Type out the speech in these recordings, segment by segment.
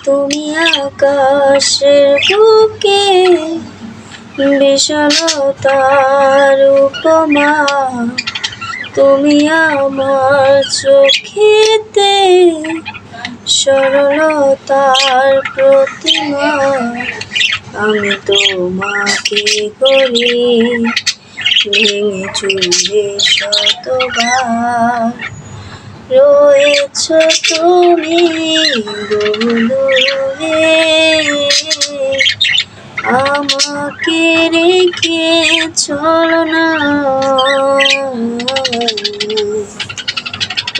তুমি আকাশের বুকে বিশালতার উপমা, তুমি আমার চোখেতে সরলতার প্রতিমা। আমি তোমাকে গড়ি ভেঙে চুরে শতবার, রয়েছ তুমি দূরে, আমাকে রেখে চলো না।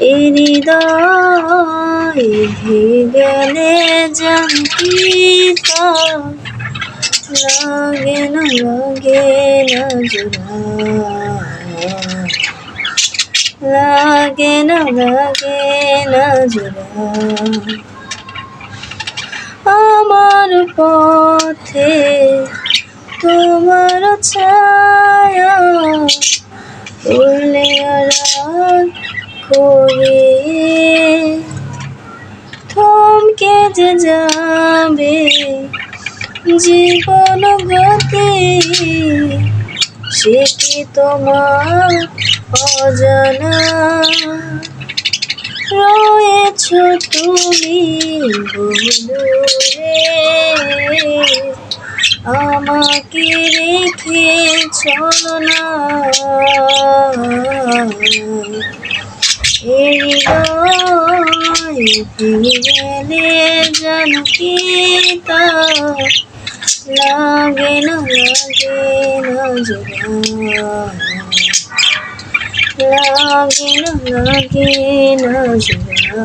এই হৃদয় ভেঙে গেলে জানকিতা, লাগে না জোড়া, লাগে না জোড়া। আমার পথে তোমার ছায়া উড়লে আড়াল করে, থমকে যে যাবে জীবন গতি, সে কি তোমার অজানা? রয়েছ তুমি দূরে, আমাকে রেখে চলো না। এই হৃদয় ভেঙে গেলে জানকিতা, লাগে না জোড়া, লাগে না জোড়া।